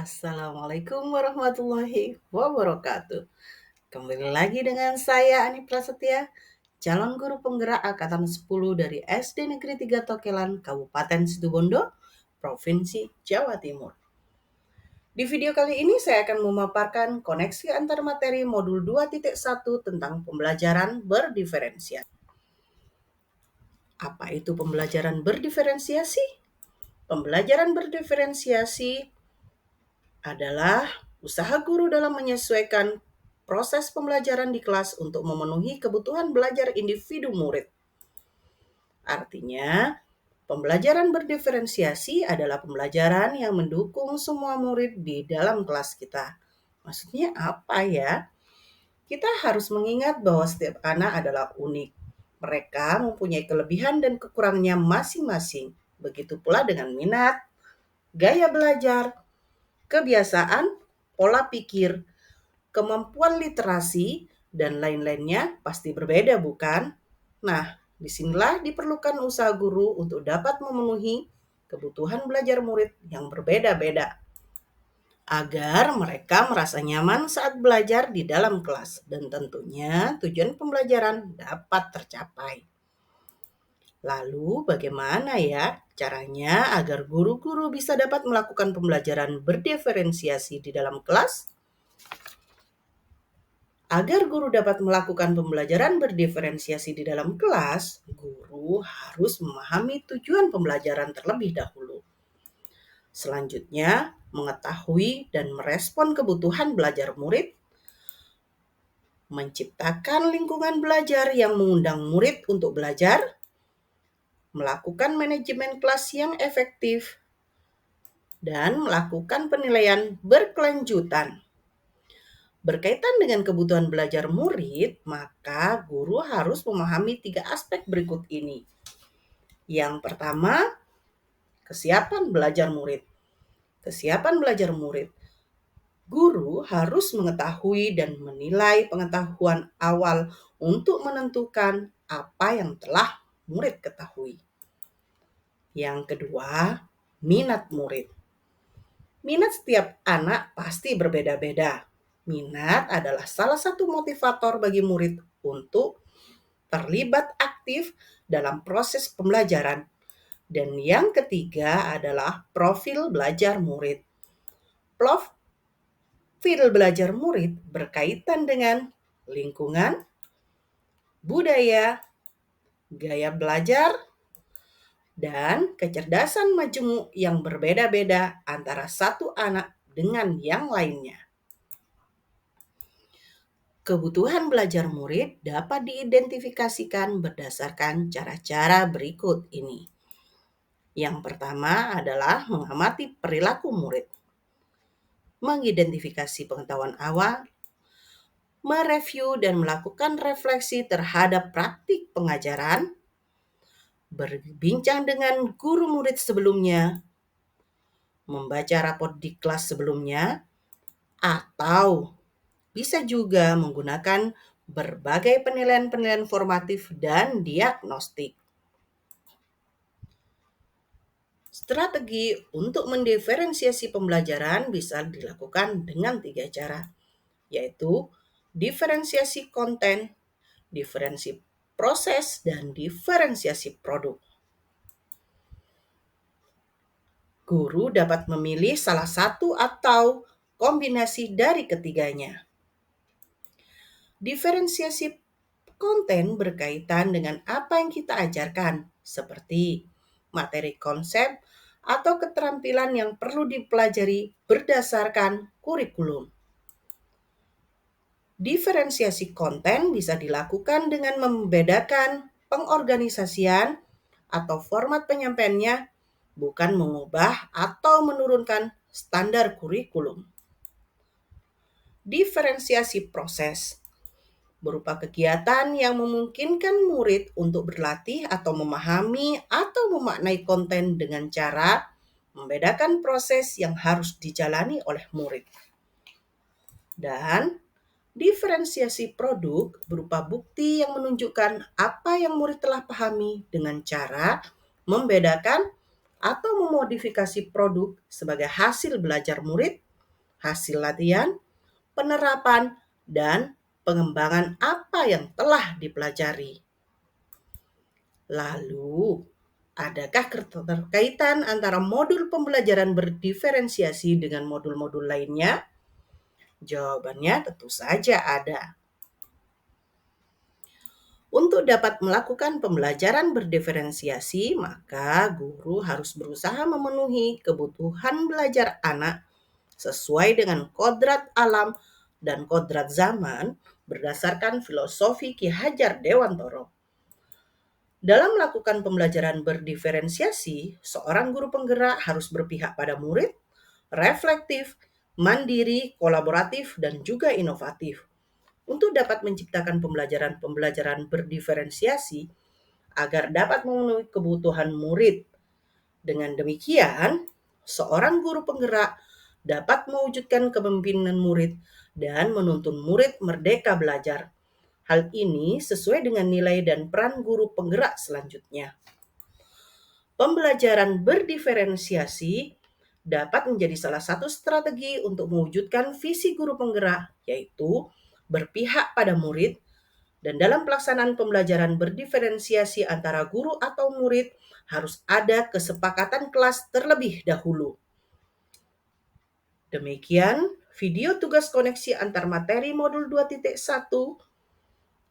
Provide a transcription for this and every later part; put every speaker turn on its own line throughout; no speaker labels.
Assalamualaikum warahmatullahi wabarakatuh. Kembali lagi dengan saya Ani Prasetya, calon guru penggerak angkatan 10 dari SD Negeri 3 Tokelan, Kabupaten Situbondo, Provinsi Jawa Timur. Di video kali ini saya akan memaparkan koneksi antar materi modul 2.1 tentang pembelajaran berdiferensiasi. Apa itu pembelajaran berdiferensiasi? Pembelajaran berdiferensiasi adalah usaha guru dalam menyesuaikan proses pembelajaran di kelas untuk memenuhi kebutuhan belajar individu murid. Artinya, pembelajaran berdiferensiasi adalah pembelajaran yang mendukung semua murid di dalam kelas kita. Maksudnya apa ya? Kita harus mengingat bahwa setiap anak adalah unik. Mereka mempunyai kelebihan dan kekurangannya masing-masing. Begitu pula dengan minat, gaya belajar, kebiasaan, pola pikir, kemampuan literasi, dan lain-lainnya pasti berbeda, bukan? Nah, disinilah diperlukan usaha guru untuk dapat memenuhi kebutuhan belajar murid yang berbeda-beda, agar mereka merasa nyaman saat belajar di dalam kelas, dan tentunya tujuan pembelajaran dapat tercapai. Lalu bagaimana ya caranya agar guru-guru bisa dapat melakukan pembelajaran berdiferensiasi di dalam kelas? Agar guru dapat melakukan pembelajaran berdiferensiasi di dalam kelas, guru harus memahami tujuan pembelajaran terlebih dahulu. Selanjutnya, mengetahui dan merespon kebutuhan belajar murid, menciptakan lingkungan belajar yang mengundang murid untuk belajar, melakukan manajemen kelas yang efektif, dan melakukan penilaian berkelanjutan. Berkaitan dengan kebutuhan belajar murid, maka guru harus memahami 3 aspek berikut ini. Yang pertama, kesiapan belajar murid. Kesiapan belajar murid. Guru harus mengetahui dan menilai pengetahuan awal untuk menentukan apa yang telah murid ketahui. Yang kedua, minat murid. Minat setiap anak pasti berbeda-beda. Minat adalah salah satu motivator bagi murid untuk terlibat aktif dalam proses pembelajaran. Dan yang ketiga adalah profil belajar murid. Profil belajar murid berkaitan dengan lingkungan, budaya, gaya belajar, dan kecerdasan majemuk yang berbeda-beda antara satu anak dengan yang lainnya. Kebutuhan belajar murid dapat diidentifikasikan berdasarkan cara-cara berikut ini. Yang pertama adalah mengamati perilaku murid, mengidentifikasi pengetahuan awal, mereview dan melakukan refleksi terhadap praktik pengajaran, berbincang dengan guru murid sebelumnya, membaca rapor di kelas sebelumnya, atau bisa juga menggunakan berbagai penilaian-penilaian formatif dan diagnostik. Strategi untuk mendiferensiasi pembelajaran bisa dilakukan dengan 3 cara, yaitu diferensiasi konten, diferensiasi proses, dan diferensiasi produk. Guru dapat memilih salah satu atau kombinasi dari ketiganya. Diferensiasi konten berkaitan dengan apa yang kita ajarkan, seperti materi konsep atau keterampilan yang perlu dipelajari berdasarkan kurikulum. Diferensiasi konten bisa dilakukan dengan membedakan pengorganisasian atau format penyampaiannya, bukan mengubah atau menurunkan standar kurikulum. Diferensiasi proses berupa kegiatan yang memungkinkan murid untuk berlatih atau memahami atau memaknai konten dengan cara membedakan proses yang harus dijalani oleh murid. Dan diferensiasi produk berupa bukti yang menunjukkan apa yang murid telah pahami dengan cara membedakan atau memodifikasi produk sebagai hasil belajar murid hasil latihan, penerapan, dan pengembangan apa yang telah dipelajari. Lalu, adakah keterkaitan antara modul pembelajaran berdiferensiasi dengan modul-modul lainnya? Jawabannya tentu saja ada. Untuk dapat melakukan pembelajaran berdiferensiasi, maka guru harus berusaha memenuhi kebutuhan belajar anak sesuai dengan kodrat alam dan kodrat zaman berdasarkan filosofi Ki Hajar Dewantoro. Dalam melakukan pembelajaran berdiferensiasi, seorang guru penggerak harus berpihak pada murid, reflektif, mandiri, kolaboratif, dan juga inovatif. Untuk dapat menciptakan pembelajaran-pembelajaran berdiferensiasi agar dapat memenuhi kebutuhan murid. Dengan demikian, seorang guru penggerak dapat mewujudkan kepemimpinan murid dan menuntun murid merdeka belajar. Hal ini sesuai dengan nilai dan peran guru penggerak selanjutnya. Pembelajaran berdiferensiasi dapat menjadi salah satu strategi untuk mewujudkan visi guru penggerak, yaitu berpihak pada murid, dan dalam pelaksanaan pembelajaran berdiferensiasi antara guru atau murid harus ada kesepakatan kelas terlebih dahulu. Demikian video tugas koneksi antar materi modul 2.1.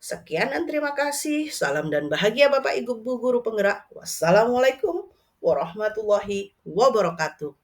Sekian dan terima kasih. Salam dan bahagia Bapak Ibu Guru Penggerak. Wassalamualaikum warahmatullahi wabarakatuh.